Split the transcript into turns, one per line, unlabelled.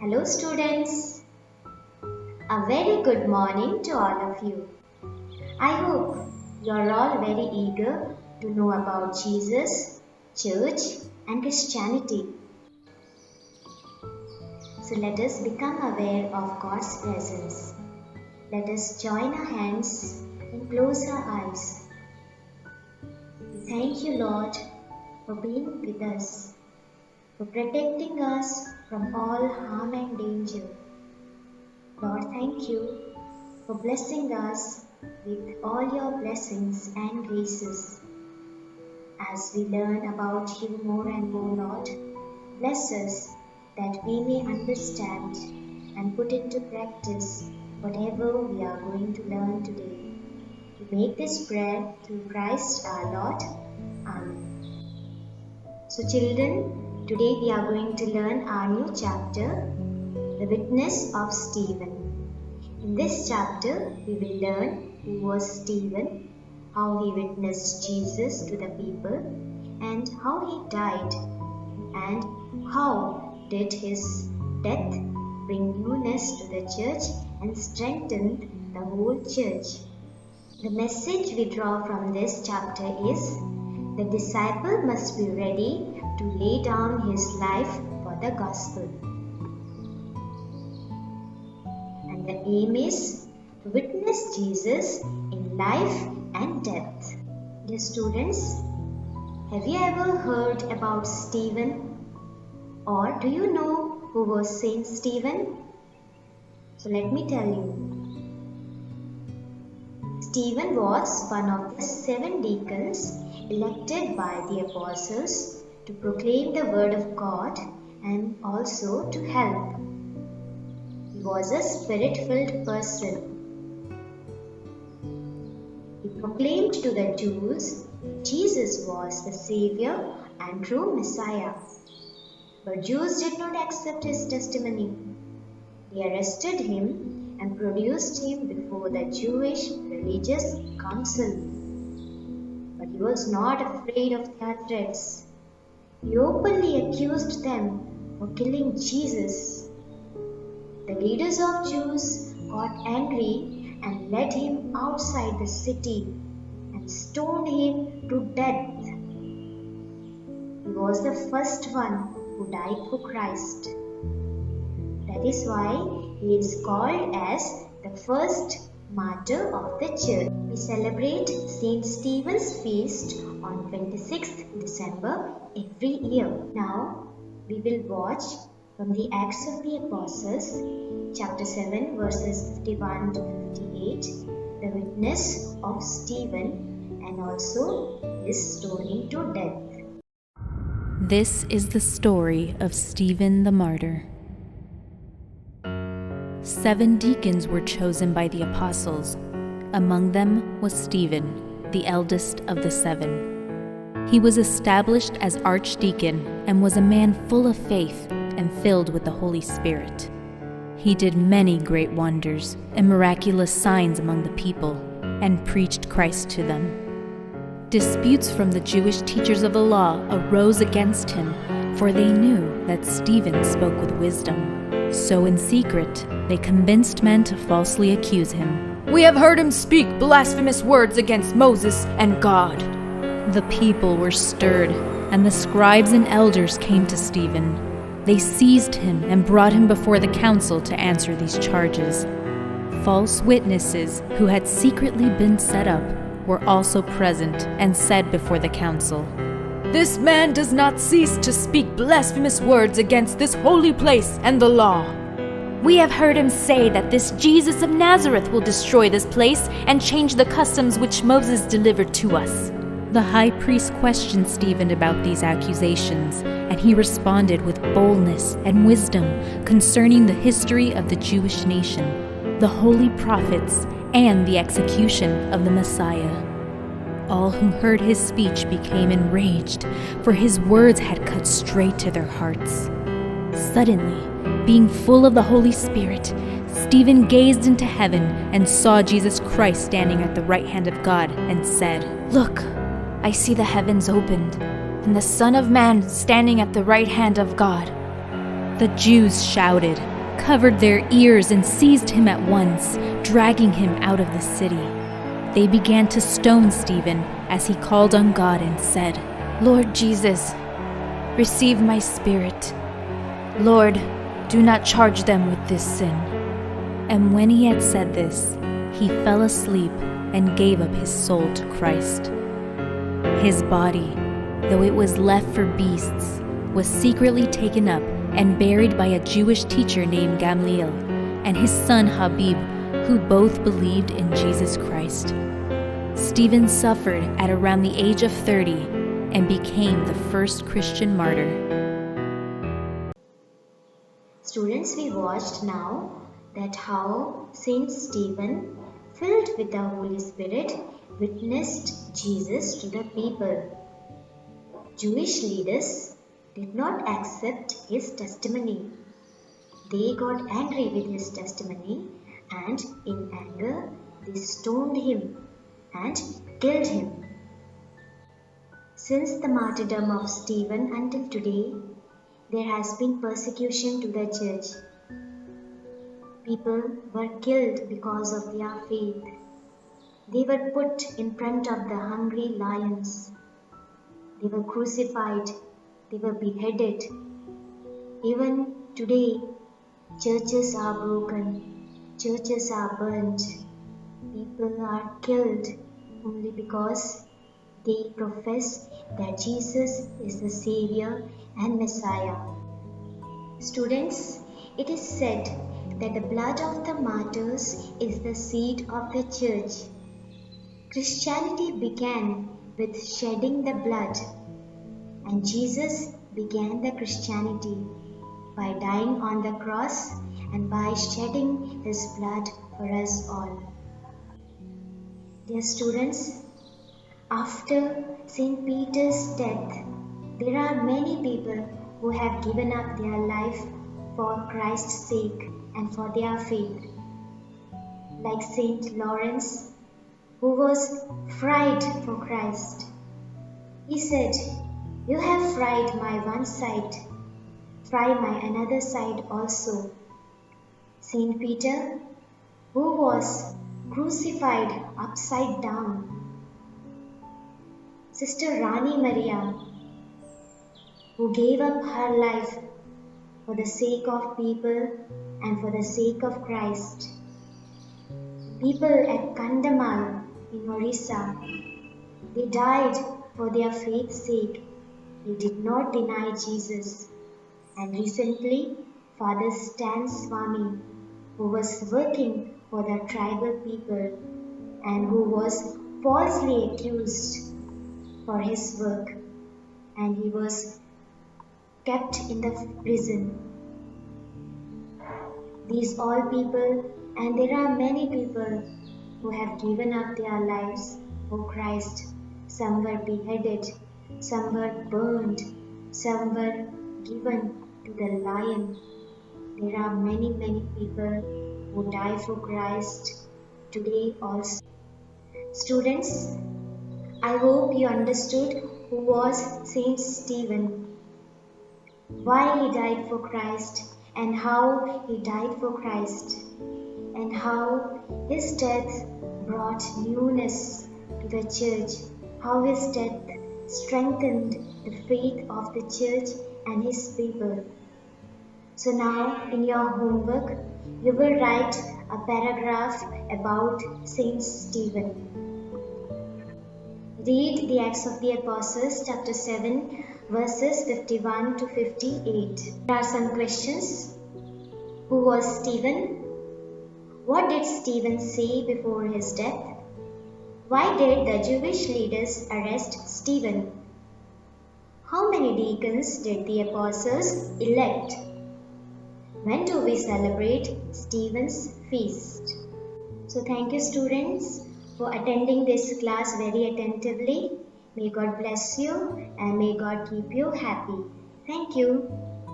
Hello students, a very good morning to all of you. I hope you are all very eager to know about Jesus, Church and Christianity. So let us become aware of God's presence. Let us join our hands and close our eyes. We thank you, Lord, for being with us, for protecting us from all harm and danger. Lord, thank you for blessing us with all your blessings and graces. As we learn about you more and more, Lord, bless us that we may understand and put into practice whatever we are going to learn today. We make this prayer through Christ our Lord. Amen. So children, today we are going to learn our new chapter, the witness of Stephen. In this chapter, we will learn who was Stephen, how he witnessed Jesus to the people, and how he died, and how did his death bring newness to the church and strengthen the whole church. The message we draw from this chapter is, the disciple must be ready to lay down his life for the gospel. And the aim is to witness Jesus in life and death. Dear students, have you ever heard about Stephen? Or do you know who was Saint Stephen? So let me tell you. Stephen was one of the 7 deacons elected by the apostles to proclaim the word of God and also to help. He was a spirit-filled person. He proclaimed to the Jews that Jesus was the Savior and true Messiah. But Jews did not accept his testimony. They arrested him and produced him before the Jewish religious council. But he was not afraid of their threats. He openly accused them of killing Jesus. The leaders of Jews got angry and led him outside the city and stoned him to death. He was the first one who died for Christ. That is why he is called as the first martyr of the church. We celebrate Saint Stephen's feast on 26th December every year. Now we will watch from the Acts of the Apostles, chapter 7, verses 51 to 58, the witness of Stephen and also his stoning to death.
This is the story of Stephen the martyr. 7 deacons were chosen by the apostles. Among them was Stephen, the eldest of the 7. He was established as archdeacon and was a man full of faith and filled with the Holy Spirit. He did many great wonders and miraculous signs among the people and preached Christ to them. Disputes from the Jewish teachers of the law arose against him, for they knew that Stephen spoke with wisdom. So in secret, they convinced men to falsely accuse him.
"We have heard him speak blasphemous words against Moses and God."
The people were stirred, and the scribes and elders came to Stephen. They seized him and brought him before the council to answer these charges. False witnesses who had secretly been set up were also present and said before the council,
"This man does not cease to speak blasphemous words against this holy place and the law.
We have heard him say that this Jesus of Nazareth will destroy this place and change the customs which Moses delivered to us."
The high priest questioned Stephen about these accusations, and he responded with boldness and wisdom concerning the history of the Jewish nation, the holy prophets, and the execution of the Messiah. All who heard his speech became enraged, for his words had cut straight to their hearts. Suddenly, being full of the Holy Spirit, Stephen gazed into heaven and saw Jesus Christ standing at the right hand of God and said,
"Look, I see the heavens opened, and the Son of Man standing at the right hand of God."
The Jews shouted, covered their ears, and seized him at once, dragging him out of the city. They began to stone Stephen as he called on God and said,
Lord Jesus, receive my spirit. Lord, do not charge them with this sin.
And when he had said this, he fell asleep and gave up his soul to Christ. His body, though it was left for beasts, was secretly taken up and buried by a Jewish teacher named Gamaliel and his son Habib, who both believed in Jesus Christ. Stephen suffered at around the age of 30 and became the first Christian martyr.
Students, we watched now that how Saint Stephen, filled with the Holy Spirit, witnessed Jesus to the people. Jewish leaders did not accept his testimony. They got angry with his testimony, and in anger they stoned him and killed him. Since the martyrdom of Stephen until today, there has been persecution to the church. People were killed because of their faith. They were put in front of the hungry lions. They were crucified. They were beheaded. Even today, churches are broken. Churches are burnt. People are killed only because they profess that Jesus is the Savior and Messiah. Students, it is said that the blood of the martyrs is the seed of the church. Christianity began with shedding the blood, and Jesus began the Christianity by dying on the cross and by shedding his blood for us all. Dear students, after St. Peter's death, there are many people who have given up their life for Christ's sake and for their faith. Like St. Lawrence, who was fried for Christ. He said, "You have fried my one side, fry my another side also." St. Peter, who was crucified upside down. Sister Rani Maria, who gave up her life for the sake of people and for the sake of Christ. People at Kandamal in Orissa, they died for their faith's sake. They did not deny Jesus. And recently, Father Stan Swami, who was working for the tribal people and who was falsely accused for his work, and he was kept in the prison. These all people, and there are many people who have given up their lives for Christ. Some were beheaded, some were burned, some were given to the lion. There are many people who die for Christ today also. Students, I hope you understood who was Saint Stephen, why he died for Christ, and how he died for Christ, and how his death brought newness to the church, how his death strengthened the faith of the church and his people. So now in your homework, you will write a paragraph about Saint Stephen. Read the Acts of the Apostles, chapter 7, verses 51 to 58. There are some questions. Who was Stephen? What did Stephen say before his death? Why did the Jewish leaders arrest Stephen? How many deacons did the apostles elect? When do we celebrate Stephen's feast? So thank you, students, for attending this class very attentively. May God bless you and may God keep you happy. Thank you.